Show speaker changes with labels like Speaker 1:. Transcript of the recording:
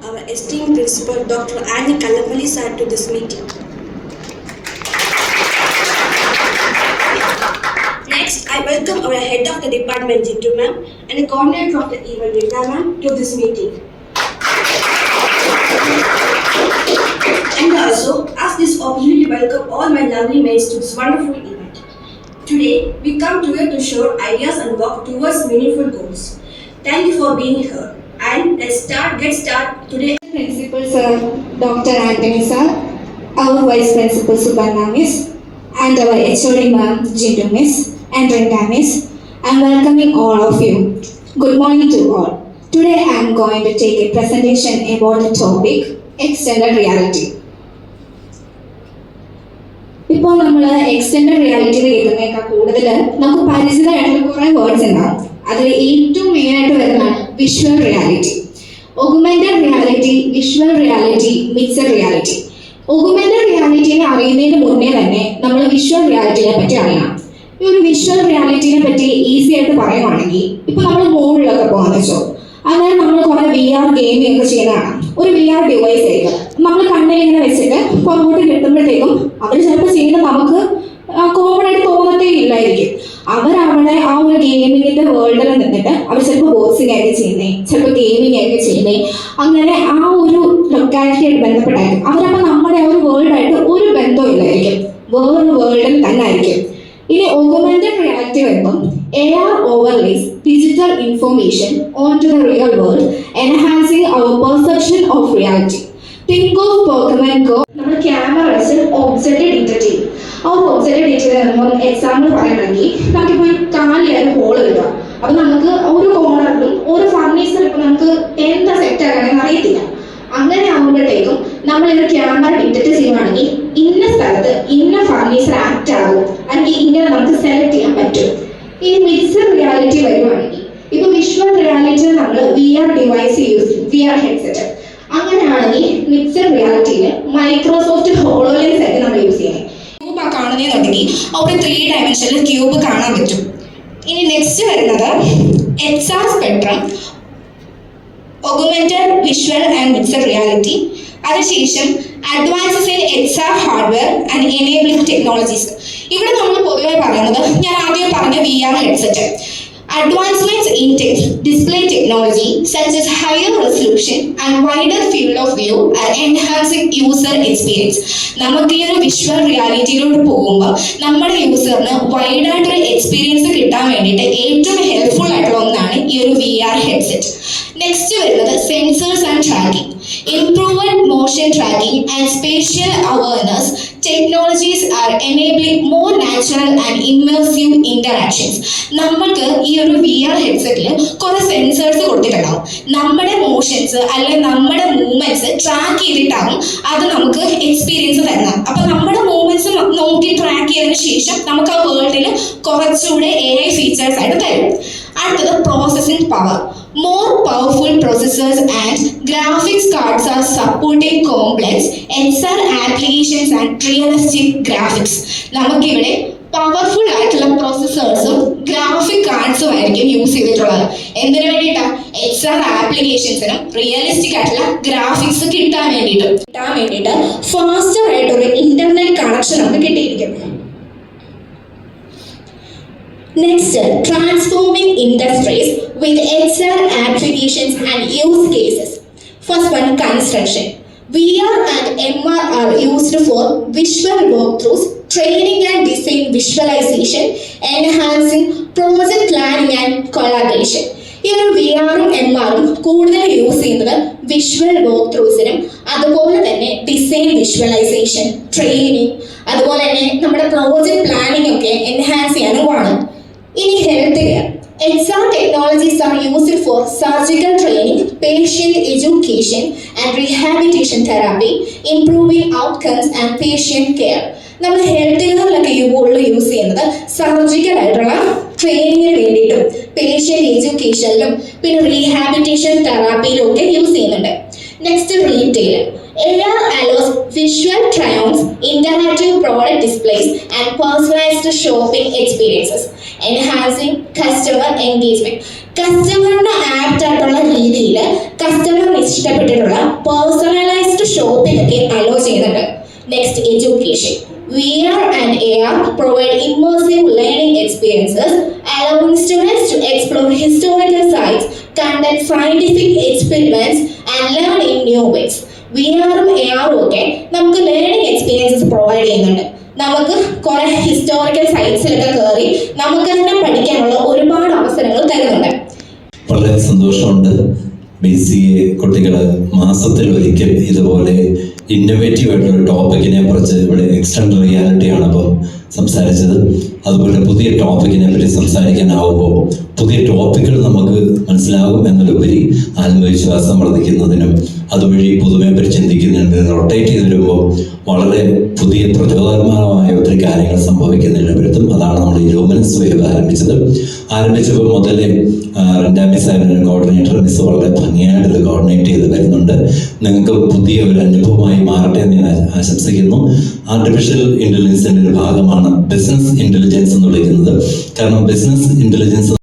Speaker 1: our esteemed principal, Dr. Annie Kalapalli sir, to this meeting. Next, I welcome our head of the department, Jitu ma'am, and the coordinator of the event, Rita ma'am, to this meeting. And also, ask this opportunity to welcome all my lovely mates to this wonderful event. Today, we come together to share ideas and work towards meaningful goals. Thank you for being here. And let's get started today.
Speaker 2: Principal Sir Dr. Anthony Sir, our Vice Principal Subarna Miss, and our HOD Ma'am Jindu Miss and Renda Miss. I'm welcoming all of you. Good morning to all. Today I am going to take a presentation about the topic Extended Reality. ഇപ്പോൾ നമ്മൾ extended reality കേൾക്കുന്നതിനേക്കാൾ കൂടുതൽ നമുക്ക് പരിചിതമായിട്ടുള്ള കുറേ words ഉണ്ടാവും. അതിൽ ഏറ്റവും മെയിനായിട്ട് വരുന്നതാണ് visual reality, augmented reality, visual reality, mixed reality. Augmented റിയാലിറ്റിനെ അറിയുന്നതിന് മുന്നേ തന്നെ നമ്മൾ വിഷ്വൽ റിയാലിറ്റിനെ പറ്റി അറിയണം. ഈ ഒരു വിഷ്വൽ റിയാലിറ്റിനെ പറ്റി ഈസി ആയിട്ട് പറയുവാണെങ്കിൽ ഇപ്പൊ നമ്മൾ മോളിലൊക്കെ പോകാന്ന് വെച്ചോ, അങ്ങനെ നമ്മൾ കുറെ VR ഗെയിമിംഗ് ഒക്കെ ചെയ്യുന്നതാണ്. ഒരു VR ഡിവൈസ് ആയിരിക്കും നമ്മൾ കണ്ണിൽ ഇങ്ങനെ വെച്ചിട്ട് പുറകോട്ട് കിട്ടുമ്പോഴത്തേക്കും അവർ ചിലപ്പോൾ ചെയ്യുന്നത് നമുക്ക് കോമൺ ആയിട്ട് തോന്നത്തേ ഇല്ലായിരിക്കും. അവരവിടെ ആ ഒരു ഗെയിമിങ്ങിന്റെ വേൾഡിൽ നിന്നിട്ട് അവർ ചിലപ്പോൾ ബോക്സിംഗ് ആയിട്ട് ചെയ്യുന്നേ, ചിലപ്പോൾ ഗെയിമിംഗ് ആയിട്ട് ചെയ്യുന്നേ, അങ്ങനെ ആ ഒരു ലൊക്കാലിറ്റിയായിട്ട് ബന്ധപ്പെട്ടായിരിക്കും. അവരപ്പോൾ നമ്മുടെ ആ ഒരു വേൾഡായിട്ട് ഒരു ബന്ധവും ഇല്ലായിരിക്കും, വേറൊരു വേൾഡിൽ തന്നെ ആയിരിക്കും. ഇനി ഓഗ്മെന്റഡ് റിയാലിറ്റി വരുമ്പോൾ AR overlays digital information onto the real world, enhancing our perception of reality. Think of Pokemon Go. നമ്മൾ ക്യാമറ വെച്ച് ഒബ്ജക്റ്റ് ഡിറ്റക്ട് ചെയ്യും. ആ ഒരു ഒബ്ജക്റ്റ് ഡിറ്റക്ട് ചെയ്യുമ്പോൾ എക്സാമ്പിൾ പറയണമെങ്കിൽ നമുക്കിപ്പോൾ കാലിയായ ഹോൾ കിട്ടുക. അപ്പൊ നമുക്ക് ഒരു കോർണറിലും ഒരു ഫർണിച്ചർ ഇപ്പൊ നമുക്ക് എന്താ സെറ്റ് ആകണമെന്ന് അറിയത്തില്ല. അങ്ങനെ ആകുമ്പോഴത്തേക്കും നമ്മൾ ഒരു ക്യാമറ ഡിറ്റക്ട് ചെയ്യുവാണെങ്കിൽ ഇന്ന സ്ഥലത്ത് ഇന്ന ഫർണിച്ചർ ആക്ട് ആകും, അല്ലെങ്കിൽ ഇങ്ങനെ നമുക്ക് സെലക്ട് ചെയ്യാൻ പറ്റും. ഇനി മിക്സഡ് റിയാലിറ്റി വരുവാണെങ്കിൽ ഇപ്പൊ വിഷ്വൽ റിയാലിറ്റി നമ്മൾ VR ഡിവൈസ് യൂസ് ചെയ്യും, VR ഹെഡ്സെറ്റ്. അങ്ങനെയാണെങ്കിൽ മിക്സഡ് റിയാലിറ്റിയിൽ മൈക്രോസോഫ്റ്റ് ഹോളോലെൻസ് ആയിട്ട് നമ്മൾ യൂസ് ചെയ്യുന്നത്. ക്യൂബ് കാണുന്നതെന്നുണ്ടെങ്കിൽ അവിടെ 3 ഡയമെൻഷനിൽ ക്യൂബ് കാണാൻ പറ്റും. ഇനി നെക്സ്റ്റ് വരുന്നത് XR spectrum, augmented visual and mixed reality. അതിനുശേഷം advances in XR hardware and enabling technologies. ഇവിടെ നമ്മൾ പൊതുവെ പറയുന്നത് ഞാൻ ആദ്യം പറഞ്ഞ VR headset. Advancements in display technology such as higher resolution and wider field of view are enhancing user experience. നമുക്ക് ഈ ഒരു വിഷ്വൽ റിയാലിറ്റിയിലോട്ട് പോകുമ്പോൾ നമ്മുടെ യൂസറിന് വൈഡ് ആയിട്ടൊരു എക്സ്പീരിയൻസ് കിട്ടാൻ വേണ്ടിയിട്ട് ഏറ്റവും ഹെൽപ്ഫുൾ ആയിട്ടുള്ള ഒന്നാണ് ഈ ഒരു VR ഹെഡ്സെറ്റ്. നെക്സ്റ്റ് വരുന്നത് sensors and tracking. Improved motion tracking and spatial awareness technologies are enabling more natural and immersive interactions. നമ്മൾക്ക് ഈ ഒരു VR ഹെഡ്സെറ്റിൽ കുറെ സെൻസേഴ്സ് കൊടുത്തിട്ടുണ്ടാവും. നമ്മുടെ മോഷൻസ് അല്ലെങ്കിൽ നമ്മുടെ മൂവ്മെന്റ്സ് ട്രാക്ക് ചെയ്തിട്ടാവും അത് നമുക്ക് എക്സ്പീരിയൻസ് തരുന്നത്. അപ്പൊ നമ്മുടെ മൂവ്മെന്റ്സ് നോക്കി ട്രാക്ക് ചെയ്തതിനു ശേഷം നമുക്ക് ആ വേൾഡിൽ കുറച്ചുകൂടെ AI ഫീച്ചേഴ്സ് ആയിട്ട് തരും. അടുത്തത് processing power. More powerful processors and graphics cards are supporting complex XR applications and realistic graphics. നമുക്കിവിടെ പവർഫുൾ ആയിട്ടുള്ള പ്രോസസ്സേഴ്സും ഗ്രാഫിക് കാർഡ്സും ആയിരിക്കും യൂസ് ചെയ്തിട്ടുള്ളത്. എന്തിനു വേണ്ടിയിട്ടാണ്? XR ആപ്ലിക്കേഷൻസിനും റിയലിസ്റ്റിക് ആയിട്ടുള്ള ഗ്രാഫിക്സ് കിട്ടാൻ വേണ്ടിയിട്ട് ഫാസ്റ്റർ ആയിട്ടൊരു ഇന്റർനെറ്റ് കണക്ഷൻ നമുക്ക് കിട്ടിയിരിക്കും. Next, transforming industries with XR applications and use cases. First one, construction. VR and MR are used for visual walkthroughs, training and design visualization, enhancing project planning and collaboration. ഈ ഒരു VRും MRും കൂടുതൽ use ചെയ്യുന്നത് visual walkthroughsനും അതുപോലെ തന്നെ design visualisation, training, അതുപോലെ തന്നെ നമ്മുടെ project planning ഒക്കെ എൻഹാൻസ് ചെയ്യാനുമാണ്. ഇനി health care. XR technologies are used for surgical training, patient education and rehabilitation therapy, improving outcomes and patient care. നമ്മൾ ഹെൽത്ത് കെയറിലൊക്കെ യൂസ് ചെയ്യുന്നത് സർജിക്കൽ ആയിട്ടുള്ള ട്രെയിനിങ്ങിന് വേണ്ടിയിട്ടും പേഷ്യൻ്റ് എഡ്യൂക്കേഷനിലും പിന്നെ റീഹാബിലിറ്റേഷൻ തെറാപ്പിയിലും ഒക്കെ യൂസ് ചെയ്യുന്നുണ്ട്. Next retail. AR allows visual try-ons, interactive product displays, and personalized shopping experiences, enhancing customer engagement. കസ്റ്റമറിന് apt ആയിട്ടുള്ള രീതിയിൽ കസ്റ്റമറിന് ഇഷ്ടപ്പെട്ടിട്ടുള്ള പേഴ്സണലൈസ്ഡ് ഷോപ്പിംഗ് ഒക്കെ അലോ ചെയ്യുന്നുണ്ട്. Next, education. VR and AR provide immersive learning experiences, allowing students to explore historical sites, conduct scientific experiments, and learn in new ways. VR-ഉം AR-ഉം ഒക്കെ നമുക്ക് learning experiences provide ചെയ്യുന്നുണ്ട്. നമുക്ക് കുറെ ഹിസ്റ്റോറിക്കൽ സൈറ്റ്സിലൊക്കെ കയറി നമുക്ക് തന്നെ പഠിക്കാനുള്ള ഒരുപാട് അവസരങ്ങൾ തരുന്നുണ്ട്.
Speaker 3: വളരെ സന്തോഷമുണ്ട്. BCA കുട്ടികൾ മാസത്തിൽ ഒരിക്കൽ ഇതുപോലെ ഇന്നോവേറ്റീവ് ആയിട്ടുള്ള ടോപ്പിക്കിനെ കുറിച്ച് ഇവിടെ എക്സ്റ്റൻഡ് റിയാലിറ്റിയാണ് അപ്പം സംസാരിച്ചത്. അതുപോലെ പുതിയ ടോപ്പിക്കിനെ പറ്റി സംസാരിക്കാനാവുമ്പോൾ പുതിയ ടോപ്പിക്കുകൾ നമുക്ക് മനസ്സിലാകും എന്നതിലുപരി ആത്മവിശ്വാസം വർദ്ധിക്കുന്നതിനും അതുവഴി പുതുമയെപ്പറ്റി ചിന്തിക്കുന്നതിനും റൊട്ടേറ്റ് ചെയ്ത് വരുമ്പോൾ വളരെ പുതിയ പ്രചോദനമായ ഒത്തിരി കാര്യങ്ങൾ സംഭവിക്കുന്നതിന് വരുത്തും. അതാണ് നമ്മൾ ഈ ലൂമിനസ് വേവ് ആരംഭിച്ചപ്പോൾ മുതലേ മിസ് ആയിരുന്നു കോർഡിനേറ്റർ. മിസ് വളരെ ഭംഗിയായിട്ട് ഇത് കോർഡിനേറ്റ് ചെയ്ത് വരുന്നുണ്ട്. നിങ്ങൾക്ക് പുതിയ ഒരു അനുഭവമായി മാറട്ടെ എന്ന് ഞാൻ ആശംസിക്കുന്നു. ആർട്ടിഫിഷ്യൽ ഇന്റലിജൻസിന്റെ ഒരു ഭാഗമാണ് ബിസിനസ് ഇന്റലിജൻസ് എന്ന് വിളിക്കുന്നത്. കാരണം ബിസിനസ് ഇന്റലിജൻസ്